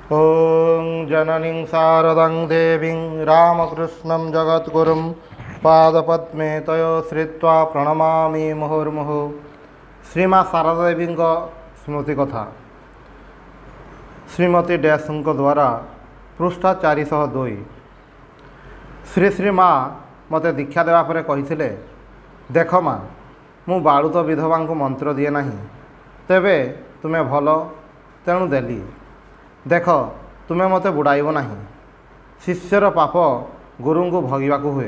ॐ जननीं शारदां देवीं रामकृष्णं जगद्गुरुं पादपद्मे तयो श्रित्वा प्रणमामि मुहुर्मुहुः। श्रीमा शारदा देवी स्मृति कथा श्रीमती डैशଙ୍କ द्वारा पृष्ठा 402। श्री श्री माँ मते दीक्षा देवा परे कहिथिले, देख माँ मु बाळुत विधवा को मंत्र दिए नहीं, तेबे तुमे भल तेणु देली। देख तुमे मते बुड़ाइब नहीं। शिष्यर पाप गुरु को भोगिबाक हुए।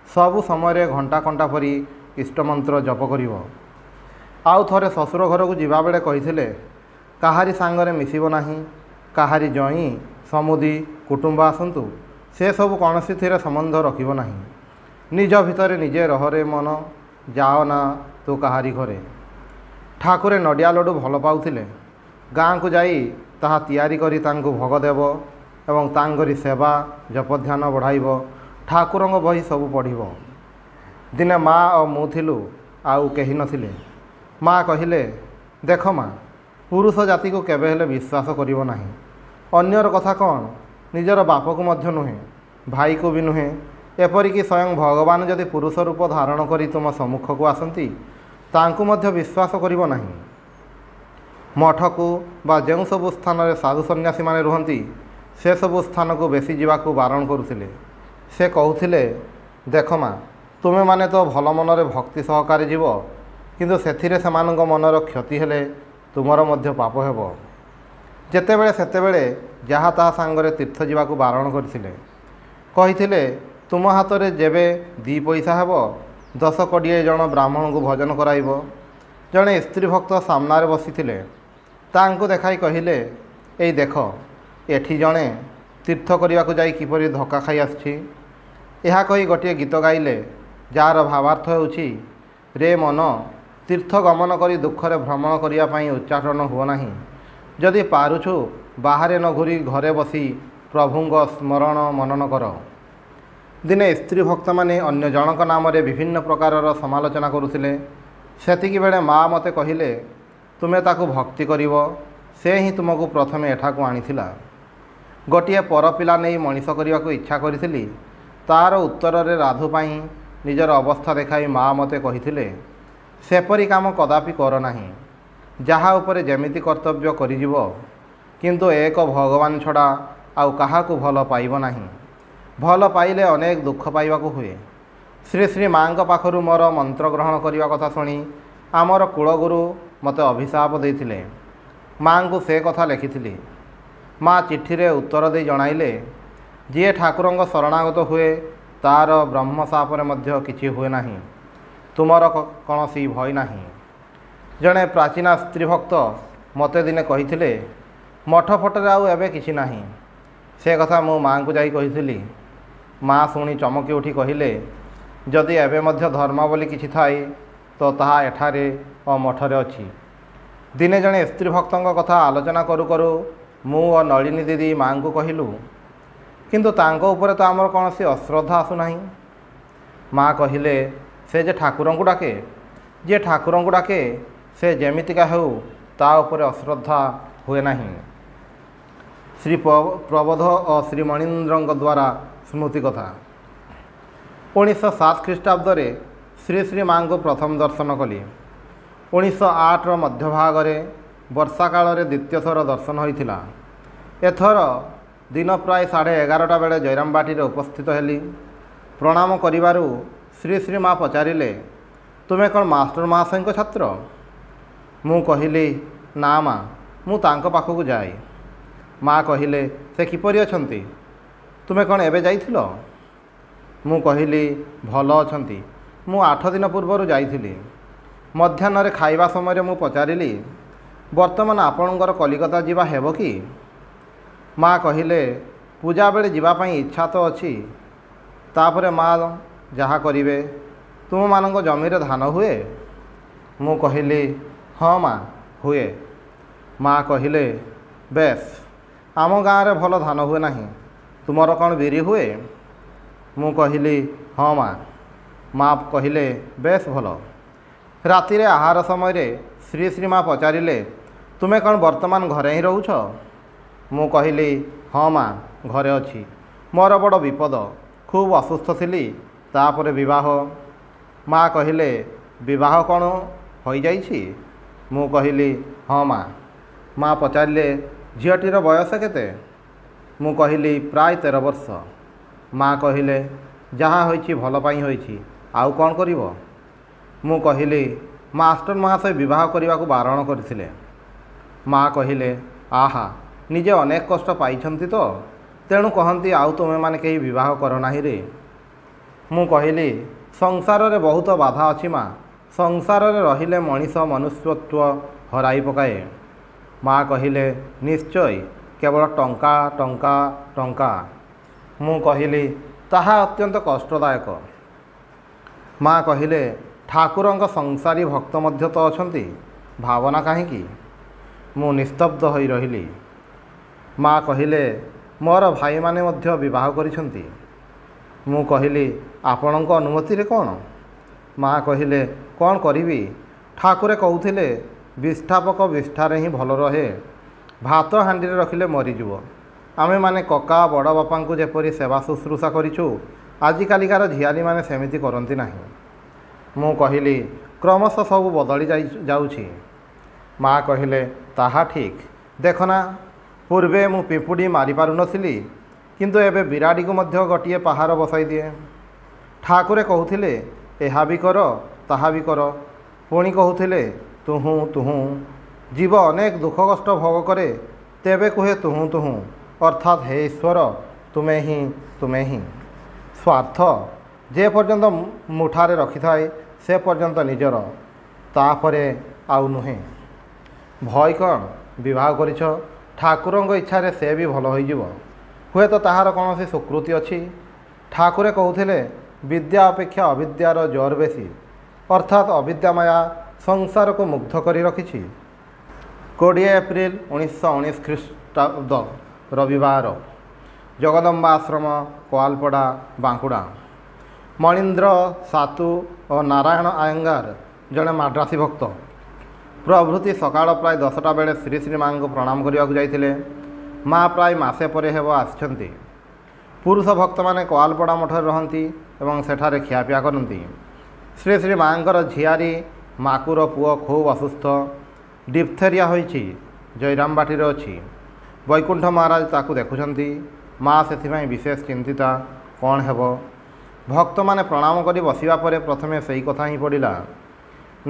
सबु समय घंटा घंटा परी इष्टमंत्र जप करिव। आउ थरे ससुर घर को जिबा बेले कहिथिले, काहारी सांगरे मिसिब नहीं, काहारी जई समुदी कुटुंब आसंतु से सब कौनसी थिरे संबंध रखिब नहीं। निज भितरे निजे रहरे मन जाओ ना तू काहारी घरे। ठाकुरे नडिया लड्डू भल पाउथिले। गाँ को जाई ताहा तैयारी करी तांको भोग देव एवं तांकरी सेवा जप ध्यान बढ़ाइब। ठाकुरंग बही सब पढ़िब। दिने माँ और मु थिलु, आउ केही नथिले। माँ कहिले, देख माँ पुरुष जाति को केबे हेले विश्वास करिब नाही। अन्यर कथा कौन, निजर बाप को मध्य नुहे, भाई को भी नुहे, एपरिकी स्वयं भगवान जदि पुरुष रूप धारण करी तुम सम्मुख को आसती तांको मध्य विश्वास करिब नाही। मठ को बा जो सबु स्थान रे साधु सन्यासी माने रुहंती से सबु स्थान को बेसी जीवाकू बारण करुथिले। से कहूथिले, देख माँ तुमे माने तो भल मनरे भक्ति सहकारी जीव, किंतु सेथिरे सेमानंग मनर क्षति हेले तुमर मध्य पाप हेबो। जेतेबेले सेतेबेले जहाँ ताहा सांगरे तीर्थ जीवाकू बारण करथिले। कहिथिले, तुम हाथ रे जेबे 2 पैसा हेबो 10 कोड़िए जन ब्राह्मण को भोजन कराइब। जड़े स्त्री भक्त सामना रे बसिथिले। तांको देखाई कहिले, एई देख एठी जणे तीर्थ करने जाई किपरि धक्का खाई आछि। यह कही गोटे गीत गाइले जार भावार्थ होउछि, रे मन तीर्थ गमन करी दुखरे भ्रमण करिया पई उच्चाटन हुओ नाही। जदि पारुछु बाहरे न घुरी घरे बसी प्रभुंग स्मरण मनन कर। दिने स्त्री भक्त माने अन्य जनक नाम रे विभिन्न प्रकारर समालोचना करुथिले। सेतिकी बेले माँ मते कहिले, तुमे ताकू भक्ति करिव, से ही तुमको प्रथमे एठाकू आनिथिला। गोटिए पर पिला नहीं मनीष करने को इच्छा करी। तार उत्तर रे राधु पाई निजर अवस्था देखाई माँ मते कहिथिले, सेपरी काम कदापि कर नाही। जहा उपरे जेमिति कर्तव्य करिजिव, किंतु एक भगवान छड़ा आउ काहाकू भल पाइब नाही। भल पाइले अनेक दुख पाइबाकू हुए। श्री श्री माँ पाखरु मोर मंत्र ग्रहण करने कथा शुणी आमर कुलगुरु मते अभिशाप देइथिले। माँ को से कथा लिखिथिली। माँ चिठी रे उत्तर दे जणाइले, जी ठाकुरंग शरणागत हुए तार ब्रह्मशापरे मध्य किछि हुए नाही। तुमर कौनसी भय नाही। जड़े प्राचीना स्त्री भक्त मते दिने कहिथिले, मठ फटरे आउ एबे किछि नाही। से कथा मो माँ को जाई कहिथिली। माँ शुणी चमकी उठी कहिले, जदि एबे मध्य धर्म बोली किछि थाई तो ताहा एठारे और मठरे अछि। दिने जड़े स्त्री भक्तों कथा आलोचना करू करू मु और नलिनी दीदी माँ को कहिलु, किंतु तांको उपरे तो आमर कौन सी अश्रद्धा आसु नाही। माँ कहिले, से जे ठाकुर को डाके, जे ठाकुर को डाके से जेमितिका हेउ ता उपरे अश्रद्धा हुए नाही। श्री प्रबोध और श्री मणीन्द्र द्वारा स्मृति कथा। 1907 ख्रीष्टाब्द श्री श्री माँ को प्रथम दर्शन कली। 1908 मध्य भागरे वर्षा काल द्वितीय थर दर्शन होइथिला। एथर दिन प्राय 11:30 बेले जयराम बाटी उपस्थित हेली। प्रणाम करिबारु श्री श्री माँ पचारिले, तुमे कौन मास्टर महाशय को छात्र? मु कहिली, ना माँ मु तांको पाखकु जाए। माँ कहिले, से किपरि अछंती? तुमे कौन एबे जाइथिलो? मु कहिली, भल अछंती। मु 8 दिन पूर्व जाइथिली। मध्याह्न खाइबा समय मु पचारिली, वर्तमान आपणकर कलिकता जीवा हेबो कि? माँ कहिले, पूजा बेले जीवा पई इच्छा तो अछि। तापरे माँ जहा करिवे। तुम मानक जमी रे धान हुए? मु कहिली, हाँ माँ हुए। माँ कहिले, बेस आम गाँव रे भल धान हुए नाही, तुमर कौन बिरी हुए? मु कहिली, हाँ माँ। माँ कहिले, बेस भल। राति रे आहार समय श्री श्री माँ पचारिले, तुमे कौन वर्तमान घरे ही रोच? ମୁଁ କହିଲି ହଁ ମା, ଘରେ ଅଛି। ମୋର ବଡ଼ ବିପଦ, ଖୁବ୍ ଅସୁସ୍ଥ ଥିଲି, ତାପରେ ବିବାହ। ମା କହିଲେ ବିବାହ କ'ଣ ହୋଇଯାଇଛି? ମୁଁ କହିଲି ହଁ ମା। ମା ପଚାରିଲେ ଝିଅଟିର ବୟସ କେତେ? ମୁଁ କହିଲି ପ୍ରାୟ 13 ବର୍ଷ। ମା କହିଲେ ଯାହା ହୋଇଛି ଭଲ ପାଇଁ ହୋଇଛି, ଆଉ କ'ଣ କରିବ? ମୁଁ କହିଲି ମାଷ୍ଟର ମହାଶୟ ବିବାହ କରିବାକୁ ବାରଣ କରିଥିଲେ। ମା କହିଲେ ଆହା, ନିଜେ ଅନେକ କଷ୍ଟ ପାଇଛନ୍ତି ତ, ତେଣୁ କହନ୍ତି ଆଉ ତୁମେମାନେ କେହି ବିବାହ କର ନାହିଁ ରେ। ମୁଁ କହିଲି ସଂସାରରେ ବହୁତ ବାଧା ଅଛି ମା, ସଂସାରରେ ରହିଲେ ମଣିଷ ମନୁଷ୍ୟତ୍ୱ ହରାଇ ପକାଏ। ମା କହିଲେ ନିଶ୍ଚୟ, କେବଳ ଟଙ୍କା ଟଙ୍କା ଟଙ୍କା। ମୁଁ କହିଲି ତାହା ଅତ୍ୟନ୍ତ କଷ୍ଟଦାୟକ। ମା କହିଲେ ଠାକୁରଙ୍କ ସଂସାରୀ ଭକ୍ତ ମଧ୍ୟ ତ ଅଛନ୍ତି, ଭାବନା କାହିଁକି? ମୁଁ ନିସ୍ତବ୍ଧ ହୋଇ ରହିଲି। ମା କହିଲେ ମୋର ଭାଇମାନେ ମଧ୍ୟ ବିବାହ କରିଛନ୍ତି। ମୁଁ କହିଲି ଆପଣଙ୍କ ଅନୁମତିରେ କ'ଣ? ମା କହିଲେ କ'ଣ କରିବି, ଠାକୁରେ କହୁଥିଲେ ବିଷ୍ଠାପକ ବିଷ୍ଠାରେ ହିଁ ଭଲ ରହେ, ଭାତ ହାଣ୍ଡିରେ ରଖିଲେ ମରିଯିବ। ଆମେମାନେ କକା ବଡ଼ ବାପାଙ୍କୁ ଯେପରି ସେବା ଶୁଶ୍ରୂଷା କରିଛୁ, ଆଜିକାଲିକାର ଝିଆରୀମାନେ ସେମିତି କରନ୍ତି ନାହିଁ। ମୁଁ କହିଲି କ୍ରମଶଃ ସବୁ ବଦଳି ଯାଉଛି। ମା କହିଲେ ତାହା ଠିକ୍, ଦେଖନା ପୂର୍ବେ ମୁଁ ପିମ୍ପୁଡ଼ି ମାରିପାରୁନଥିଲି, କିନ୍ତୁ ଏବେ ବିରାଡ଼ିକୁ ମଧ୍ୟ ଗୋଟିଏ ପାହାର ବସାଇ ଦିଏ। ଠାକୁରେ କହୁଥିଲେ ଏହା ବି କର ତାହା ବି କର, ପୁଣି କହୁଥିଲେ ତୁହୁଁ ତୁହୁଁ। ଜୀବ ଅନେକ ଦୁଃଖ କଷ୍ଟ ଭୋଗ କରେ, ତେବେ କୁହେ ତୁହୁଁ ତୁହୁଁ, ଅର୍ଥାତ୍ ହେ ଈଶ୍ୱର ତୁମେ ହିଁ ତୁମେ ହିଁ। ସ୍ୱାର୍ଥ ଯେ ପର୍ଯ୍ୟନ୍ତ ମୁଠାରେ ରଖିଥାଏ ସେ ପର୍ଯ୍ୟନ୍ତ ନିଜର, ତାପରେ ଆଉ ନୁହେଁ। ଭୟ କ'ଣ? ବିବାହ କରିଛ, ଠାକୁରଙ୍କ ଇଚ୍ଛାରେ ସେ ବି ଭଲ ହୋଇଯିବ, ହୁଏତ ତାହାର କୌଣସି ସ୍ୱୀକୃତି ଅଛି। ଠାକୁରେ କହୁଥିଲେ ବିଦ୍ୟା ଅପେକ୍ଷା ଅବିଦ୍ୟାର ଜୋର ବେଶୀ, ଅର୍ଥାତ୍ ଅବିଦ୍ୟାମାୟା ସଂସାରକୁ ମୁଗ୍ଧ କରି ରଖିଛି। 20 ଏପ୍ରିଲ 1919 ଖ୍ରୀଷ୍ଟାବ୍ଦ, ରବିବାର, ଜଗଦମ୍ବା ଆଶ୍ରମ, କୋଆଲପଡ଼ା, ବାଙ୍କୁଡ଼ା। ମଣୀନ୍ଦ୍ର ସାତୁ ଓ ନାରାୟଣ ଆୟଙ୍ଗାର ଜଣେ ମାଡ୍ରାସୀ ଭକ୍ତ ପ୍ରଭୃତି ସକାଳ ପ୍ରାୟ 10ଟା ବେଳେ ଶ୍ରୀ ଶ୍ରୀ ମାଙ୍କୁ ପ୍ରଣାମ କରିବାକୁ ଯାଇଥିଲେ। ମା ପ୍ରାୟ ମାସେ ପରେ ହେବ ଆସିଛନ୍ତି। ପୁରୁଷ ଭକ୍ତମାନେ କୋଆଲପଡ଼ା ମଠରେ ରହନ୍ତି ଏବଂ ସେଠାରେ ଖିଆପିଆ କରନ୍ତି। ଶ୍ରୀ ଶ୍ରୀ ମାଙ୍କର ଝିଆରୀ ମାକୁର ପୁଅ ଖୁବ୍ ଅସୁସ୍ଥ, ଡିପ୍ଥେରିଆ ହୋଇଛି, ଜୟରାମବାଟିରେ ଅଛି। ବୈକୁଣ୍ଠ ମହାରାଜ ତାକୁ ଦେଖୁଛନ୍ତି। ମା ସେଥିପାଇଁ ବିଶେଷ ଚିନ୍ତିତା, କ'ଣ ହେବ? ଭକ୍ତମାନେ ପ୍ରଣାମ କରି ବସିବା ପରେ ପ୍ରଥମେ ସେଇ କଥା ହିଁ ପଡ଼ିଲା।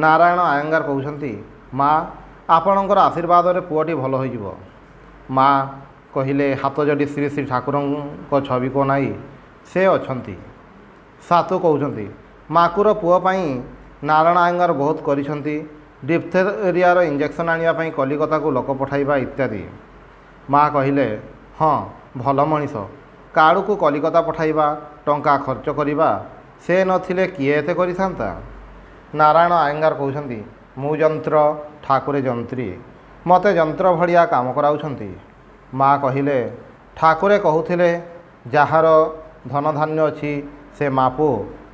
ନାରାୟଣ ଆୟଙ୍ଗାର କହୁଛନ୍ତି ମା, ଆପଣଙ୍କର ଆଶୀର୍ବାଦରେ ପୁଅଟି ଭଲ ହୋଇଯିବ। ମା କହିଲେ ହାତ ଯୋଡ଼ି ଶ୍ରୀ ଶ୍ରୀ ଠାକୁରଙ୍କ ଛବିକୁ ଅନାଇ, ସେ ଅଛନ୍ତି। ସାତୁ କହୁଛନ୍ତି ମାକୁର ପୁଅ ପାଇଁ ନାରାୟଣ ଆୟଙ୍ଗାର ବହୁତ କରିଛନ୍ତି, ଡିପ୍ଥେରିଆର ଇଞ୍ଜେକ୍ସନ୍ ଆଣିବା ପାଇଁ କଲିକତାକୁ ଲୋକ ପଠାଇବା ଇତ୍ୟାଦି। ମା କହିଲେ ହଁ, ଭଲ ମଣିଷ, କାଳୁକୁ କଲିକତା ପଠାଇବା, ଟଙ୍କା ଖର୍ଚ୍ଚ କରିବା, ସେ ନଥିଲେ କିଏ ଏତେ କରିଥାନ୍ତା? ନାରାୟଣ ଆୟଙ୍ଗାର କହୁଛନ୍ତି ମୁଁ ଯନ୍ତ୍ର, ଠାକୁରେ ଯନ୍ତ୍ରୀ, ମୋତେ ଯନ୍ତ୍ର ଭଳିଆ କାମ କରାଉଛନ୍ତି। ମା କହିଲେ ଠାକୁରେ କହୁଥିଲେ ଯାହାର ଧନଧାନ୍ୟ ଅଛି ସେ ମାପୁ,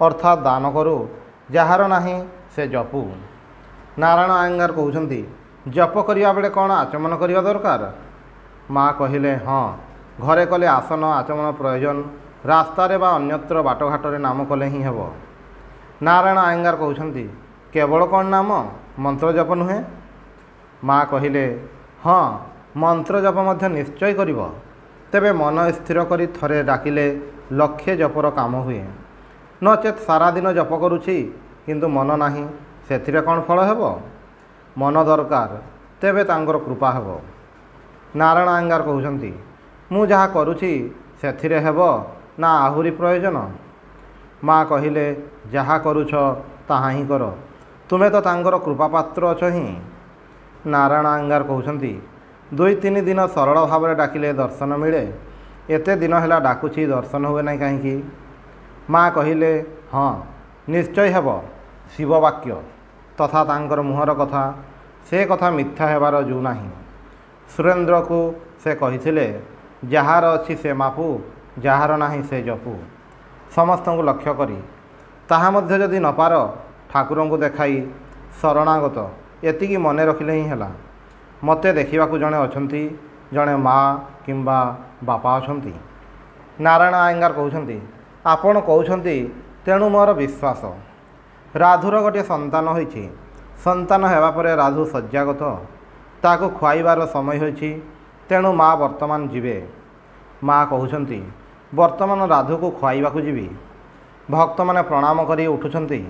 ଅର୍ଥାତ୍ ଦାନ କରୁ, ଯାହାର ନାହିଁ ସେ ଜପୁ। ନାରାୟଣ ଆୟଙ୍ଗାର କହୁଛନ୍ତି ଜପ କରିବା ବେଳେ କ'ଣ ଆଚମନ କରିବା ଦରକାର? ମା କହିଲେ ହଁ, ଘରେ କଲେ ଆସନ ଆଚମନ ପ୍ରয়োଜନ, ରାସ୍ତାରେ ବା ଅନ୍ୟତ୍ର ବାଟଘାଟରେ ନାମ କଲେ ହିଁ ହେବ। ନାରାୟଣ ଆୟଙ୍ଗାର କହୁଛନ୍ତି କେବଳ କ'ଣ ନାମ, ମନ୍ତ୍ର ଜପ ନୁହେଁ? ମା କହିଲେ ହଁ, ମନ୍ତ୍ର ଜପ ମଧ୍ୟ ନିଶ୍ଚୟ କରିବ, ତେବେ ମନ ସ୍ଥିର କରି ଥରେ ଡାକିଲେ ଲକ୍ଷେ ଜପର କାମ ହୁଏ। ନଚେତ୍ ସାରାଦିନ ଜପ କରୁଛି କିନ୍ତୁ ମନ ନାହିଁ, ସେଥିରେ କ'ଣ ଫଳ ହେବ? ମନ ଦରକାର, ତେବେ ତାଙ୍କର କୃପା ହେବ। ନାରାୟଣ ଆୟଙ୍ଗାର କହୁଛନ୍ତି ମୁଁ ଯାହା କରୁଛି ସେଥିରେ ହେବ ନା ଆହୁରି ପ୍ରୟୋଜନ? ମା କହିଲେ ଯାହା କରୁଛ ତାହା ହିଁ କର, ତୁମେ ତ ତାଙ୍କର କୃପାପାତ୍ର ଅଛ ହିଁ। ନାରାୟଣ ଆୟଙ୍ଗାର କହୁଛନ୍ତି 2-3 ଦିନ ସରଳ ଭାବରେ ଡାକିଲେ ଦର୍ଶନ ମିଳେ, ଏତେ ଦିନ ହେଲା ଡାକୁଛି ଦର୍ଶନ ହୁଏ ନାହିଁ କାହିଁକି? ମା କହିଲେ ହଁ, ନିଶ୍ଚୟ ହେବ, ଶିବ ବାକ୍ୟ ତଥା ତାଙ୍କର ମୁହଁର କଥା, ସେ କଥା ମିଥ୍ୟା ହେବାର ଜୁ ନାହିଁ। ସୁରେନ୍ଦ୍ରକୁ ସେ କହିଥିଲେ ଯାହାର ଅଛି ସେ ମାପୁ, ଯାହାର ନାହିଁ ସେ ଜପୁ। ସମସ୍ତଙ୍କୁ ଲକ୍ଷ୍ୟ କରି, ତାହା ମଧ୍ୟ ଯଦି ନ ପାର ଠାକୁରଙ୍କୁ ଦେଖାଇ ଶରଣାଗତ, ଏତିକି ମନେ ରଖିଲେ ହିଁ ହେଲା। ମୋତେ ଦେଖିବାକୁ ଜଣେ ଅଛନ୍ତି, ଜଣେ ମା କିମ୍ବା ବାପା ଅଛନ୍ତି। ନାରାୟଣ ଆୟେଙ୍ଗାର କହୁଛନ୍ତି, ଆପଣ କହୁଛନ୍ତି ତେଣୁ ମୋର ବିଶ୍ୱାସ। ରାଧୁର ଗୋଟିଏ ସନ୍ତାନ ହୋଇଛି। ସନ୍ତାନ ହେବା ପରେ ରାଧୁ ଶଯ୍ୟାଗତ। ତାକୁ ଖୁଆଇବାର ସମୟ ହୋଇଛି, ତେଣୁ ମା ବର୍ତ୍ତମାନ ଯିବେ। ମା କହୁଛନ୍ତି, ବର୍ତ୍ତମାନ ରାଧୁକୁ ଖୁଆଇବାକୁ ଯିବି। ଭକ୍ତମାନେ ପ୍ରଣାମ କରି ଉଠୁଛନ୍ତି।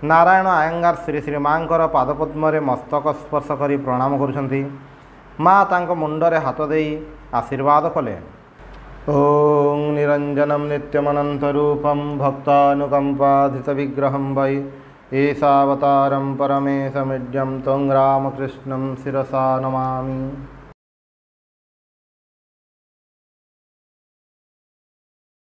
ନାରାୟଣ ଆୟେଙ୍ଗାର ଶ୍ରୀ ଶ୍ରୀ ମାଙ୍କର ପାଦପଦ୍ମରେ ମସ୍ତକ ସ୍ପର୍ଶ କରି ପ୍ରଣାମ କରୁଛନ୍ତି। ମା ତାଙ୍କ ମୁଣ୍ଡରେ ହାତ ଦେଇ ଆଶୀର୍ବାଦ କଲେ। ଓଂ ନିରଞ୍ଜନମ ନିତ୍ୟମନନ୍ତ ରୂପମ୍ ଭକ୍ତାନୁକମ୍ପାଧିତ ବିଗ୍ରହଂ ବୈ ଏଷାବତାରଂ ପରମେଶମିଡ୍ୟଂ ତ୍ୱଂ ରାମକୃଷ୍ଣଂ ଶିରସା ନମାମି।